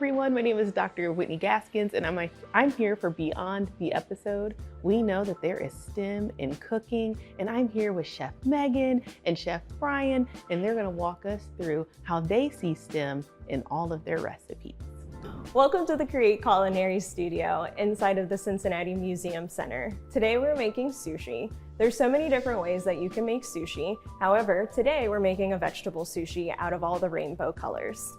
everyone, my name is Dr. Whitney Gaskins, and I'm here for Beyond the Episode. We know that there is STEM in cooking, and I'm here with Chef Megan and Chef Brian, and they're gonna walk us through how they see STEM in all of their recipes. Welcome to the Culinary Studio inside of the Cincinnati Museum Center. Today we're making sushi. There's so many different ways that you can make sushi. However, today we're making a vegetable sushi out of all the rainbow colors.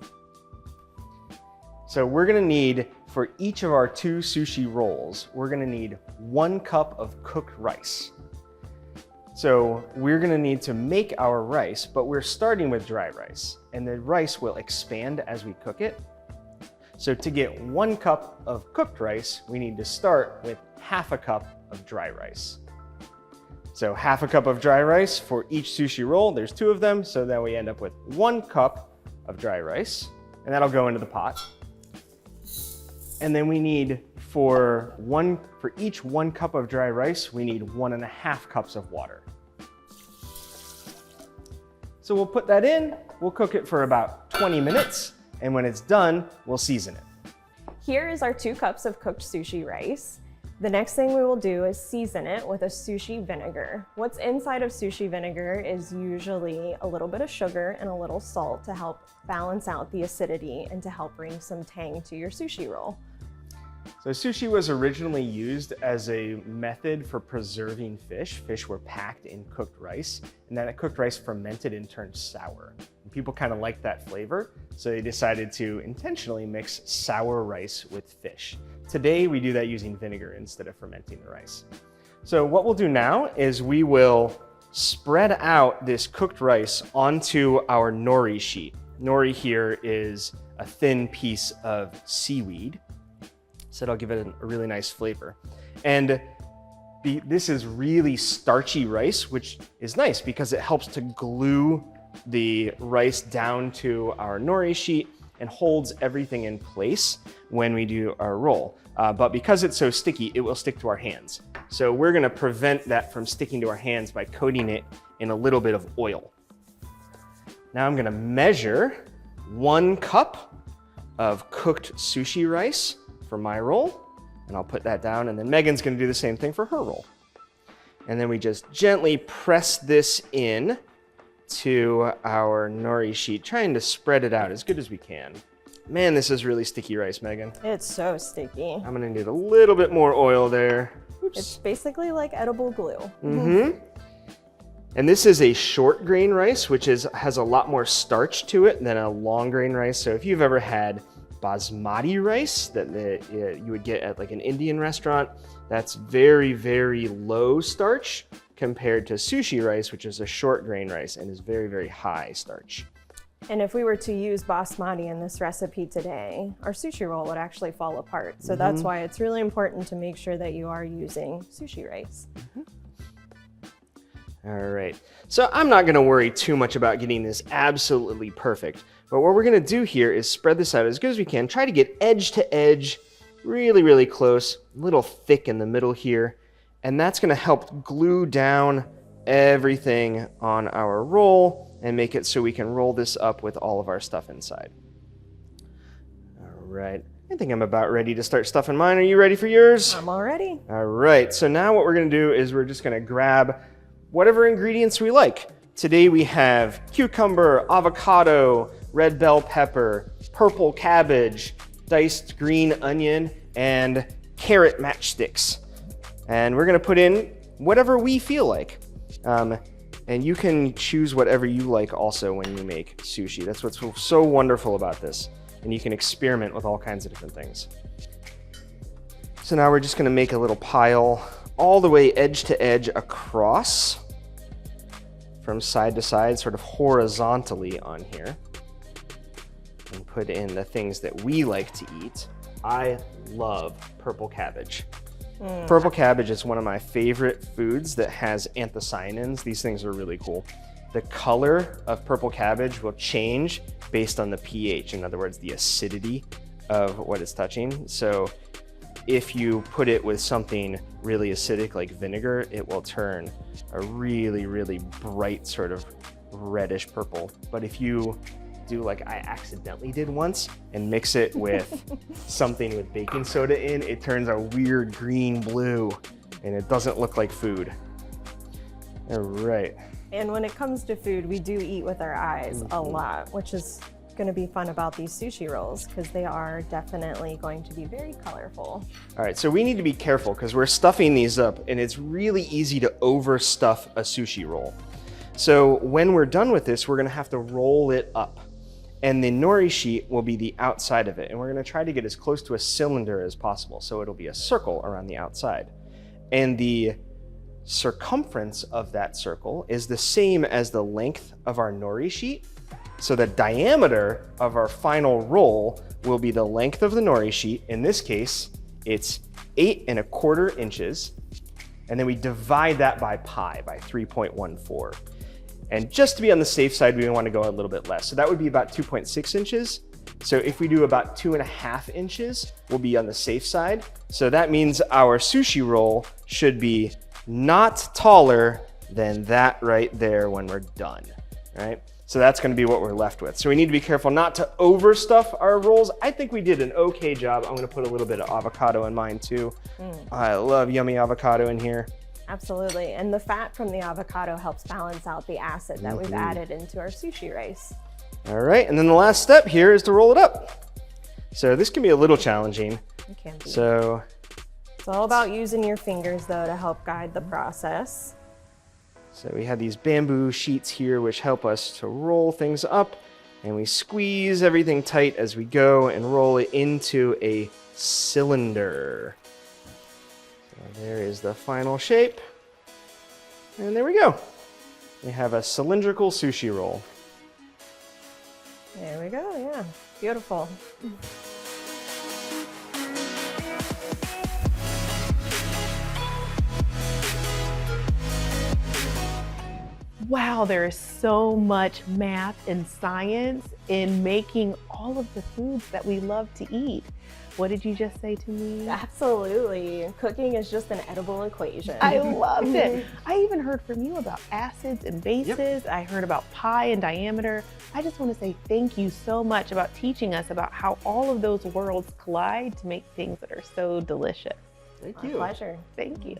So we're gonna need, for each of our 2 sushi rolls, we're gonna need 1 cup of cooked rice. So we're gonna need to make our rice, but we're starting with dry rice, and the rice will expand as we cook it. So to get 1 cup of cooked rice, we need to start with half a cup of dry rice. So half a cup of dry rice for each sushi roll. There's 2 of them, so then we end up with 1 cup of dry rice, and that'll go into the pot. And then we need, for each 1 cup of dry rice, we need 1.5 cups of water. So we'll put that in, we'll cook it for about 20 minutes, and when it's done, we'll season it. Here is our 2 cups of cooked sushi rice. The next thing we will do is season it with a sushi vinegar. What's inside of sushi vinegar is usually a little bit of sugar and a little salt to help balance out the acidity and to help bring some tang to your sushi roll. So sushi was originally used as a method for preserving fish. Fish were packed in cooked rice, and then that cooked rice fermented and turned sour. And people kind of liked that flavor, so they decided to intentionally mix sour rice with fish. Today, we do that using vinegar instead of fermenting the rice. So what we'll do now is we will spread out this cooked rice onto our nori sheet. Nori here is a thin piece of seaweed, so it'll give it a really nice flavor. And this is really starchy rice, which is nice because it helps to glue the rice down to our nori sheet and holds everything in place when we do our roll. But because it's so sticky, it will stick to our hands. So we're gonna prevent that from sticking to our hands by coating it in a little bit of oil. Now I'm gonna measure 1 cup of cooked sushi rice for my roll, and I'll put that down, and then Megan's gonna do the same thing for her roll. And then we just gently press this in to our nori sheet, trying to spread it out as good as we can. Man, this is really sticky rice, Megan. It's so sticky. I'm gonna need a little bit more oil there. Oops. It's basically like edible glue. Mm-hmm. And this is a short grain rice, which has a lot more starch to it than a long grain rice. So if you've ever had basmati rice that you would get at like an Indian restaurant, that's very, very low starch compared to sushi rice, which is a short grain rice and is very, very high starch. And if we were to use basmati in this recipe today, our sushi roll would actually fall apart. So that's why it's really important to make sure that you are using sushi rice. All right, so I'm not gonna worry too much about getting this absolutely perfect, but what we're gonna do here is spread this out as good as we can, try to get edge to edge, really, really close, a little thick in the middle here, and that's gonna help glue down everything on our roll and make it so we can roll this up with all of our stuff inside. All right, I think I'm about ready to start stuffing mine. Are you ready for yours? I'm all ready. All right, so now what we're gonna do is we're just gonna grab whatever ingredients we like. Today we have cucumber, avocado, red bell pepper, purple cabbage, diced green onion, and carrot matchsticks. And we're gonna put in whatever we feel like. And you can choose whatever you like also when you make sushi. That's what's so wonderful about this. And you can experiment with all kinds of different things. So now we're just gonna make a little pile all the way edge to edge across from side to side, sort of horizontally on here. And put in the things that we like to eat. I love purple cabbage. Purple cabbage is one of my favorite foods that has anthocyanins. These things are really cool. The color of purple cabbage will change based on the pH, in other words, the acidity of what it's touching. So if you put it with something really acidic like vinegar, it will turn a really, really bright sort of reddish purple. But if you do like I accidentally did once and mix it with something with baking soda in, it turns a weird green blue and it doesn't look like food. All right. And when it comes to food, we do eat with our eyes a lot, which is going to be fun about these sushi rolls because they are definitely going to be very colorful. All right, so we need to be careful because we're stuffing these up and it's really easy to overstuff a sushi roll. So when we're done with this, we're gonna have to roll it up and the nori sheet will be the outside of it. And we're gonna try to get as close to a cylinder as possible. So it'll be a circle around the outside. And the circumference of that circle is the same as the length of our nori sheet. So the diameter of our final roll will be the length of the nori sheet. In this case, it's 8 1/4 inches. And then we divide that by pi, by 3.14. And just to be on the safe side, we want to go a little bit less. So that would be about 2.6 inches. So if we do about 2.5 inches, we'll be on the safe side. So that means our sushi roll should be not taller than that right there when we're done, right? So that's going to be what we're left with. So we need to be careful not to overstuff our rolls. I think we did an okay job. I'm going to put a little bit of avocado in mine too. I love yummy avocado in here. Absolutely. And the fat from the avocado helps balance out the acid that we've added into our sushi rice. All right. And then the last step here is to roll it up. So this can be a little challenging. It can be. So It's all about using your fingers though to help guide the process. So we have these bamboo sheets here which help us to roll things up, and we squeeze everything tight as we go and roll it into a cylinder. So there is the final shape. And there we go. We have a cylindrical sushi roll. There we go, yeah. Beautiful. Wow, there is so much math and science in making all of the foods that we love to eat. What did you just say to me? Absolutely. Cooking is just an edible equation. I loved it. I even heard from you about acids and bases. I heard about pi and diameter. I just want to say thank you so much about teaching us about how all of those worlds collide to make things that are so delicious. Thank My you. pleasure. Thank you.